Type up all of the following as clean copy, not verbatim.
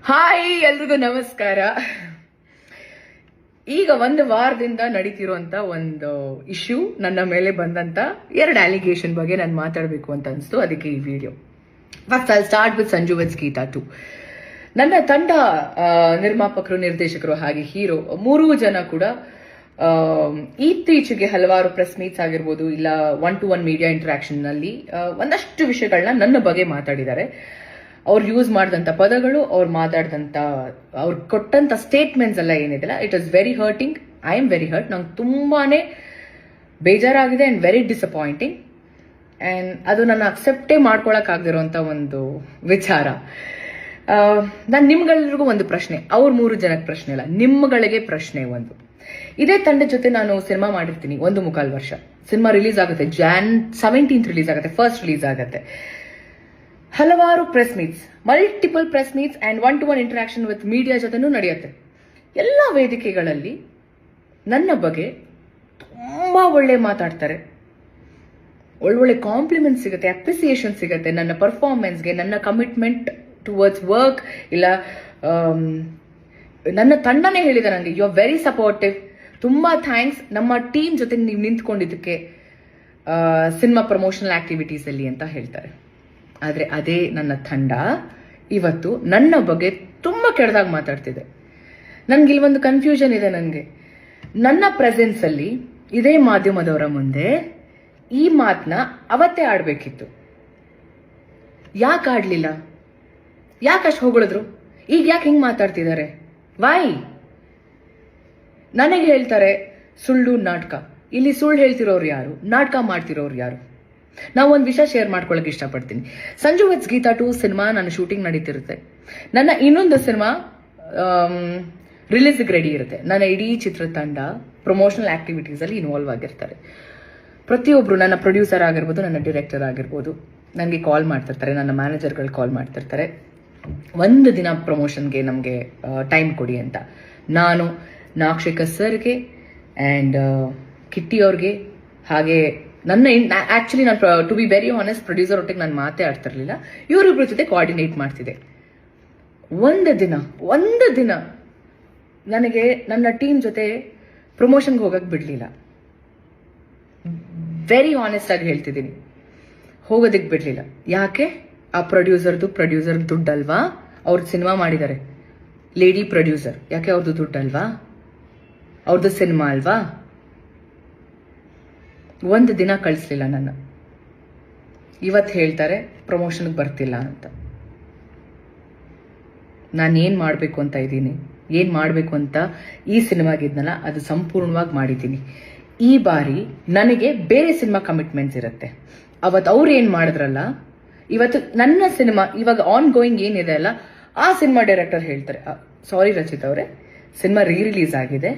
Hi, ಎಲ್ರಿಗೂ ನಮಸ್ಕಾರ. ಈಗ ಒಂದು ವಾರದಿಂದ ನಡೀತಿರುವಂತ ಒಂದು ಇಶ್ಯೂ, ನನ್ನ ಮೇಲೆ ಬಂದಂತ 2 ಅಲಿಗೇಷನ್ ಬಗ್ಗೆ ನಾನು ಮಾತಾಡಬೇಕು ಅಂತ ಅನಿಸ್ತು. ಅದಕ್ಕೆ ಈ video. First I start with Sanju with Geetha 2. ನನ್ನ ತಂಡ ನಿರ್ಮಾಪಕರು, ನಿರ್ದೇಶಕರು ಹಾಗೆ ಹೀರೋ 3 ಜನ ಕೂಡ ಇತ್ತೀಚೆಗೆ ಹಲವಾರು ಪ್ರೆಸ್ ಮೀಟ್ಸ್ ಆಗಿರ್ಬೋದು, ಇಲ್ಲ 1-to-1 ಮೀಡಿಯಾ ಇಂಟರಾಕ್ಷನ್ ನಲ್ಲಿ ಒಂದಷ್ಟು ವಿಷಯಗಳನ್ನ ನನ್ನ ಬಗ್ಗೆ ಮಾತಾಡಿದ್ದಾರೆ. ಅವ್ರು ಯೂಸ್ ಮಾಡಿದಂತ ಪದಗಳು, ಅವ್ರು ಕೊಟ್ಟಂತ ಸ್ಟೇಟ್ಮೆಂಟ್ಸ್ ಎಲ್ಲ ಏನಿದೆಲ್ಲ, it is very hurting. I am very hurt. ನಂಗೆ ತುಂಬಾನೇ ಬೇಜಾರಾಗಿದೆ ಅಂಡ್ ವೆರಿ ಡಿಸಪಾಯಿಂಟಿಂಗ್. ಅಂಡ್ ಅದು ನನ್ನ ಅಕ್ಸೆಪ್ಟೇ ಮಾಡ್ಕೊಳಕ್ ಆಗದಿರುವಂತ ಒಂದು ವಿಚಾರ. ನಾನು ನಿಮ್ಗೆಲ್ರಿಗೂ ಒಂದು ಪ್ರಶ್ನೆ, ಅವ್ರ 3 ಜನಕ್ಕೆ ಪ್ರಶ್ನೆ ಇಲ್ಲ, ನಿಮ್ಗಳಿಗೆ ಪ್ರಶ್ನೆ ಒಂದು. ಇದೇ ತಂಡ ಜೊತೆ ನಾನು ಸಿನಿಮಾ ಮಾಡಿರ್ತೀನಿ 1.25 ವರ್ಷ. ಸಿನಿಮಾ ರಿಲೀಸ್ ಆಗುತ್ತೆ Jan 17th ರಿಲೀಸ್ ಆಗುತ್ತೆ, ಫಸ್ಟ್ ರಿಲೀಸ್ ಆಗುತ್ತೆ. ಹಲವಾರು press meets, multiple press meets and 1-to-1 interaction with media ಜೊತೆನೂ ನಡೆಯುತ್ತೆ. ಎಲ್ಲ ವೇದಿಕೆಗಳಲ್ಲಿ ನನ್ನ ಬಗ್ಗೆ ತುಂಬಾ ಒಳ್ಳೆ ಮಾತಾಡ್ತಾರೆ, ಒಳ್ಳೊಳ್ಳೆ ಕಾಂಪ್ಲಿಮೆಂಟ್ ಸಿಗುತ್ತೆ, ಅಪ್ರಿಸಿಯೇಷನ್ ಸಿಗುತ್ತೆ ನನ್ನ ಪರ್ಫಾರ್ಮೆನ್ಸ್ಗೆ, ನನ್ನ ಕಮಿಟ್ಮೆಂಟ್ ಟುವರ್ಡ್ಸ್ ವರ್ಕ್. ಇಲ್ಲ ನನ್ನ ತಂಡನೇ ಹೇಳಿದೆ ನನಗೆ, ಯು ಆರ್ ವೆರಿ ಸಪೋರ್ಟಿವ್, ತುಂಬಾ ಥ್ಯಾಂಕ್ಸ್ ನಮ್ಮ ಟೀಮ್ ಜೊತೆ ನೀವು ನಿಂತ್ಕೊಂಡಿದ್ದಕ್ಕೆ ಸಿನಿಮಾ ಪ್ರಮೋಷನಲ್ ಆಕ್ಟಿವಿಟೀಸ್ ಅಲ್ಲಿ ಅಂತ ಹೇಳ್ತಾರೆ. ಆದ್ರೆ ಅದೇ ನನ್ನ ತಂಡ ಇವತ್ತು ನನ್ನ ಬಗ್ಗೆ ತುಂಬಾ ಕೆಟ್ಟದಾಗಿ ಮಾತಾಡ್ತಿದೆ. ನನ್ಗೆ ಇಲ್ಲಿ ಒಂದು ಕನ್ಫ್ಯೂಷನ್ ಇದೆ. ನನಗೆ ನನ್ನ ಪ್ರೆಸೆನ್ಸ್ ಅಲ್ಲಿ ಇದೇ ಮಾಧ್ಯಮದವರ ಮುಂದೆ ಈ ಮಾತನ್ನ ಅವತ್ತೇ ಆಡ್ಬೇಕಿತ್ತು. ಯಾಕೆ ಆಡ್ಲಿಲ್ಲ? ಯಾಕಷ್ಟು ಹೊಗಳಿದ್ರು? ಈಗ ಯಾಕೆ ಹಿಂಗ್ ಮಾತಾಡ್ತಿದ್ದಾರೆ? ವೈ? ನನಗೆ ಹೇಳ್ತಾರೆ ಸುಳ್ಳು ನಾಟಕ. ಇಲ್ಲಿ ಸುಳ್ಳು ಹೇಳ್ತಿರೋರು ಯಾರು? ನಾಟಕ ಮಾಡ್ತಿರೋರು ಯಾರು? ನಾವು ಒಂದು ವಿಷಯ ಶೇರ್ ಮಾಡ್ಕೊಳಕ್ ಇಷ್ಟಪಡ್ತೀನಿ. ಸಂಜು ವಿತ್ ಗೀತಾ 2 ಸಿನಿಮಾ ನನ್ನ ಶೂಟಿಂಗ್ ನಡೀತಿರುತ್ತೆ. ನನ್ನ ಇನ್ನೊಂದು ಸಿನಿಮಾ ರಿಲೀಸ್ ರೆಡಿ ಇರುತ್ತೆ. ನನ್ನ ಇಡೀ ಚಿತ್ರತಂಡ ಪ್ರಮೋಷನಲ್ ಆಕ್ಟಿವಿಟೀಸ್ ಅಲ್ಲಿ ಇನ್ವಾಲ್ವ್ ಆಗಿರ್ತಾರೆ. ಪ್ರತಿಯೊಬ್ರು, ನನ್ನ ಪ್ರೊಡ್ಯೂಸರ್ ಆಗಿರ್ಬೋದು, ನನ್ನ ಡೈರೆಕ್ಟರ್ ಆಗಿರ್ಬೋದು, ನನಗೆ ಕಾಲ್ ಮಾಡ್ತಿರ್ತಾರೆ, ನನ್ನ ಮ್ಯಾನೇಜರ್ಗಳು ಕಾಲ್ ಮಾಡ್ತಿರ್ತಾರೆ, ಒಂದು ದಿನ ಪ್ರಮೋಷನ್ಗೆ ನಮಗೆ ಟೈಮ್ ಕೊಡಿ ಅಂತ. ನಾನು ನಾಕ್ಷಿಕ ಸರ್ಗೆ ಅಂಡ್ ಕಿಟ್ಟಿ ಅವ್ರಿಗೆ, ಹಾಗೆ ನನ್ನ ಆಕ್ಚುಲಿ ನಾನು to be very honest producer ಒಟ್ಟಿಗೆ ನಾನು ಮಾತೇ ಆಡ್ತಿರ್ಲಿಲ್ಲ, ಇವರಿಬ್ರ ಜೊತೆ ಕೋಆರ್ಡಿನೇಟ್ ಮಾಡ್ತಿದ್ದೆ. ಒಂದು ದಿನ ನನಗೆ ನನ್ನ ಟೀಮ್ ಜೊತೆ ಪ್ರಮೋಷನ್ಗೆ ಹೋಗಕ್ ಬಿಡ್ಲಿಲ್ಲ. ವೆರಿ ಆನೆಸ್ಟ್ ಆಗಿ ಹೇಳ್ತಿದ್ದೀನಿ, ಹೋಗೋದಕ್ಕೆ ಬಿಡ್ಲಿಲ್ಲ. ಯಾಕೆ? ಆ ಪ್ರೊಡ್ಯೂಸರ್ ದುಡ್ಡಲ್ವಾ? ಅವ್ರದ್ದು ಸಿನಿಮಾ ಮಾಡಿದ್ದಾರೆ, ಲೇಡಿ ಪ್ರೊಡ್ಯೂಸರ್. ಯಾಕೆ? ಅವ್ರದ್ದು ದುಡ್ಡಲ್ವಾ? ಅವ್ರದ್ದು ಸಿನಿಮಾ ಅಲ್ವಾ? ಒಂದು ದಿನ ಕಳಿಸ್ಲಿಲ್ಲ ನನ್ನ. ಇವತ್ತು ಹೇಳ್ತಾರೆ ಪ್ರಮೋಷನ್ಗೆ ಬರ್ತಿಲ್ಲ ಅಂತ. ನಾನು ಏನ್ ಮಾಡ್ಬೇಕು ಅಂತ ಇದ್ದೀನಿ, ಏನ್ ಮಾಡ್ಬೇಕು ಅಂತ ಈ ಸಿನಿಮಾಗಿದ್ನಲ್ಲ ಅದು ಸಂಪೂರ್ಣವಾಗಿ ಮಾಡಿದ್ದೀನಿ. ಈ ಬಾರಿ ನನಗೆ ಬೇರೆ ಸಿನಿಮಾ ಕಮಿಟ್ಮೆಂಟ್ಸ್ ಇರುತ್ತೆ. ಅವತ್ತು ಅವ್ರು ಏನ್ ಮಾಡಿದ್ರಲ್ಲ, ಇವತ್ತು ನನ್ನ ಸಿನಿಮಾ ಇವಾಗ ಆನ್ ಗೋಯಿಂಗ್ ಏನಿದೆ ಅಲ್ಲ, ಆ ಸಿನಿಮಾ ಡೈರೆಕ್ಟರ್ ಹೇಳ್ತಾರೆ, ಸಾರಿ ರಚಿತ್ ಅವರೇ, ಸಿನಿಮಾ ರಿಲೀಸ್ ಆಗಿದೆ,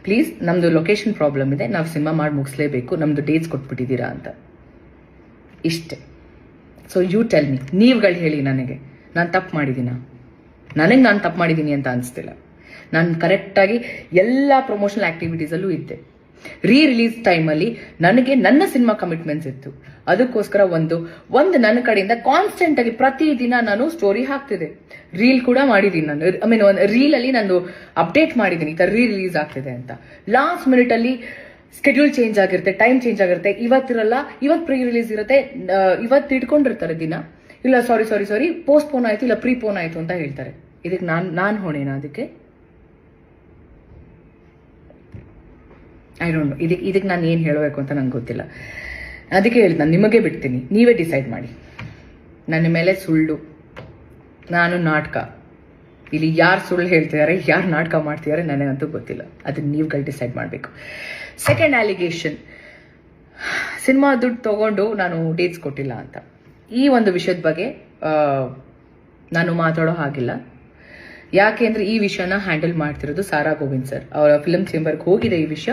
ಪ್ಲೀಸ್ ನಮ್ದು ಲೊಕೇಶನ್ ಪ್ರಾಬ್ಲಮ್ ಇದೆ, ನಾವು ಸಿನಿಮಾ ಮಾಡಿ ಮುಗಿಸ್ಲೇಬೇಕು, ನಮ್ದು ಡೇಟ್ಸ್ ಕೊಟ್ಬಿಟ್ಟಿದ್ದೀರಾ ಅಂತ. ಇಷ್ಟೇ. ಸೊ ಯು ಟೆಲ್ ಮಿ, ನೀವುಗಳು ಹೇಳಿ ನನಗೆ, ನಾನು ತಪ್ಪು ಮಾಡಿದ್ದೀನ? ನನಗೆ ನಾನು ತಪ್ಪು ಮಾಡಿದ್ದೀನಿ ಅಂತ ಅನಿಸ್ತಿಲ್ಲ. ನಾನು ಕರೆಕ್ಟಾಗಿ ಎಲ್ಲ ಪ್ರಮೋಷನಲ್ ಆಕ್ಟಿವಿಟೀಸ್ ಅಲ್ಲೂ ಇದ್ದೆ. ರಿಲೀಸ್ ಟೈಮಲ್ಲಿ ನನಗೆ ನನ್ನ ಸಿನಿಮಾ ಕಮಿಟ್ಮೆಂಟ್ಸ್ ಇತ್ತು. ಅದಕ್ಕೋಸ್ಕರ ಒಂದು ನನ್ನ ಕಡೆಯಿಂದ ಕಾನ್ಸ್ಟೆಂಟ್ ಆಗಿ ಪ್ರತಿದಿನ ನಾನು ಸ್ಟೋರಿ ಹಾಕ್ತಿದ್ದೆ, ರೀಲ್ ಕೂಡ ಮಾಡಿದ್ದೀನಿ. ನಾನು ಒಂದು ರೀಲ್ ಅಲ್ಲಿ ನಾನು ಅಪ್ಡೇಟ್ ಮಾಡಿದ್ದೀನಿ, ಈ ತರ ರಿಲೀಸ್ ಆಗ್ತಿದೆ ಅಂತ. ಲಾಸ್ಟ್ ಮಿನಿಟ್ ಅಲ್ಲಿ ಸ್ಕೆಡ್ಯೂಲ್ ಚೇಂಜ್ ಆಗಿರುತ್ತೆ, ಟೈಮ್ ಚೇಂಜ್ ಆಗಿರುತ್ತೆ, ಇವತ್ತಿರಲ್ಲ, ಇವತ್ತು ಪ್ರೀ ರಿಲೀಸ್ ಇರುತ್ತೆ, ಇವತ್ತು ಇಟ್ಕೊಂಡಿರ್ತಾರೆ ದಿನ, ಇಲ್ಲ ಸಾರಿ ಪೋಸ್ಟ್ಪೋನ್ ಆಯ್ತು, ಇಲ್ಲ ಪ್ರೀಪೋನ್ ಆಯ್ತು ಅಂತ ಹೇಳ್ತಾರೆ. ಇದಕ್ಕೆ ನಾನು ಹೊಣೆನಾ? ಅದಕ್ಕೆ ಐ ಡೋಂಟ್ ನೋ. ಇದಕ್ಕೆ ನಾನು ಏನು ಹೇಳಬೇಕು ಅಂತ ನಂಗೆ ಗೊತ್ತಿಲ್ಲ. ಅದಕ್ಕೆ ಹೇಳ್ತೀನಿ, ನಾನು ನಿಮಗೆ ಬಿಡ್ತೀನಿ, ನೀವೇ ಡಿಸೈಡ್ ಮಾಡಿ. ನನ್ನ ಮೇಲೆ ಸುಳ್ಳು, ನಾನು ನಾಟಕ, ಇಲ್ಲಿ ಯಾರು ಸುಳ್ಳು ಹೇಳ್ತಿದ್ದಾರೆ, ಯಾರು ನಾಟಕ ಮಾಡ್ತಿದ್ದಾರೆ ನನಗಂತೂ ಗೊತ್ತಿಲ್ಲ. ಅದನ್ನ ನೀವುಗಳು ಡಿಸೈಡ್ ಮಾಡಬೇಕು. ಸೆಕೆಂಡ್ ಅಲಿಗೇಷನ್, ಸಿನಿಮಾ ದುಡ್ಡು ತಗೊಂಡು ನಾನು ಡೇಟ್ಸ್ ಕೊಟ್ಟಿಲ್ಲ ಅಂತ. ಈ ಒಂದು ವಿಷಯದ ಬಗ್ಗೆ ನಾನು ಮಾತಾಡೋ ಹಾಗಿಲ್ಲ. ಯಾಕೆ ಅಂದ್ರೆ ಈ ವಿಷಯನ ಹ್ಯಾಂಡಲ್ ಮಾಡ್ತಿರೋದು ಸಾರಾ ಗೋವಿಂದ್ ಸರ್. ಅವರ ಫಿಲ್ಮ್ ಚೇಂಬರ್ಗೆ ಹೋಗಿದೆ ಈ ವಿಷಯ,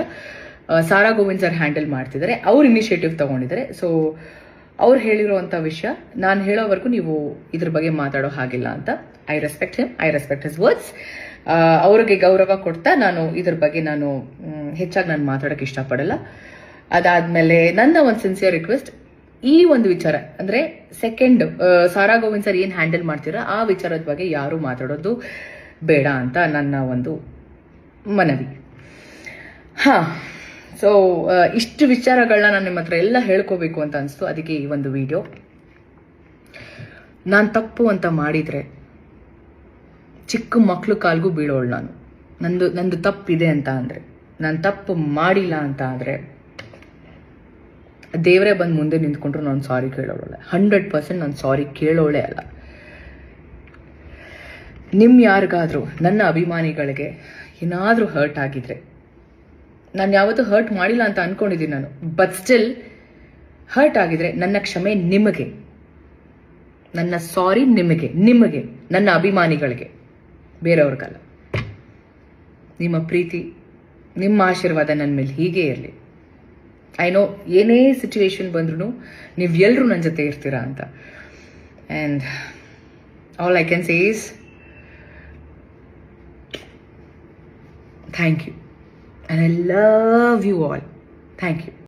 ಸಾರಾ ಗೋವಿಂದ್ ಸರ್ ಹ್ಯಾಂಡಲ್ ಮಾಡ್ತಿದ್ದಾರೆ, ಅವ್ರು ಇನಿಷಿಯೇಟಿವ್ ತಗೊಂಡಿದ್ದಾರೆ. ಸೊ ಅವ್ರು ಹೇಳಿರುವಂತ ವಿಷಯ ನಾನು ಹೇಳೋವರೆಗೂ ನೀವು ಇದ್ರ ಬಗ್ಗೆ ಮಾತಾಡೋ ಹಾಗಿಲ್ಲ ಅಂತ. I respect him, I respect his words. ಅವ್ರಿಗೆ ಗೌರವ ಕೊಡ್ತಾ ನಾನು ಇದ್ರ ಬಗ್ಗೆ ನಾನು ಹೆಚ್ಚಾಗಿ ನಾನು ಮಾತಾಡೋಕೆ ಇಷ್ಟಪಡಲ್ಲ. ಅದಾದ್ಮೇಲೆ ನನ್ನ ಒಂದು ಸಿನ್ಸಿಯರ್ ರಿಕ್ವೆಸ್ಟ್, ಈ ಒಂದು ವಿಚಾರ ಅಂದ್ರೆ ಸೆಕೆಂಡ್ ಸಾರಾ ಗೋವಿಂದ್ ಸರ್ ಏನ್ ಹ್ಯಾಂಡಲ್ ಮಾಡ್ತೀರಾ ಆ ವಿಚಾರದ ಬಗ್ಗೆ ಯಾರು ಮಾತಾಡೋದು ಬೇಡ ಅಂತ ನನ್ನ ಒಂದು ಮನವಿ. ಹಾ, ಸೊ ಇಷ್ಟು ವಿಚಾರಗಳನ್ನ ನಾನು ನಿಮ್ಮ ಹತ್ರ ಎಲ್ಲ ಹೇಳ್ಕೋಬೇಕು ಅಂತ ಅನಿಸ್ತು. ಅದಕ್ಕೆ ಈ ಒಂದು ವಿಡಿಯೋ. ನಾನು ತಪ್ಪು ಅಂತ ಮಾಡಿದ್ರೆ ಚಿಕ್ಕ ಮಕ್ಳು ಕಾಲ್ಗೂ ಬೀಳೋಳು ನಾನು. ನಂದು ತಪ್ಪಿದೆ ಅಂತ ಅಂದ್ರೆ, ನಾನು ತಪ್ಪು ಮಾಡಿಲ್ಲ ಅಂತ ಆದ್ರೆ ದೇವರೇ ಬಂದು ಮುಂದೆ ನಿಂತ್ಕೊಂಡ್ರು ನಾನು ಸಾರಿ ಕೇಳೋಳೆ. 100% ನಾನು ಸಾರಿ ಕೇಳೋಳೆ ಅಲ್ಲ. ಯಾರಿಗಾದ್ರೂ ನನ್ನ ಅಭಿಮಾನಿಗಳಿಗೆ ಏನಾದ್ರೂ ಹರ್ಟ್ ಆಗಿದ್ರೆ, ನಾನು ಯಾವತ್ತೂ ಹರ್ಟ್ ಮಾಡಿಲ್ಲ ಅಂತ ಅನ್ಕೊಂಡಿದ್ದೀನಿ ನಾನು, ಬಟ್ ಸ್ಟಿಲ್ ಹರ್ಟ್ ಆಗಿದ್ರೆ ನನ್ನ ಕ್ಷಮೆ ನಿಮಗೆ, ನನ್ನ ಸಾರಿ ನಿಮಗೆ, ನನ್ನ ಅಭಿಮಾನಿಗಳಿಗೆ, ಬೇರೆಯವ್ರಿಗಲ್ಲ. ನಿಮ್ಮ ಪ್ರೀತಿ, ನಿಮ್ಮ ಆಶೀರ್ವಾದ ನನ್ನ ಮೇಲೆ ಹೀಗೆ ಇರಲಿ. ಐ ನೋ ಏನೇ ಸಿಚುವೇಶನ್ ಬಂದ್ರೂ ನೀವೆಲ್ಲರೂ ನನ್ನ ಜೊತೆ ಇರ್ತೀರಾ ಅಂತ. And all I can say is thank you, and I love you all. Thank you.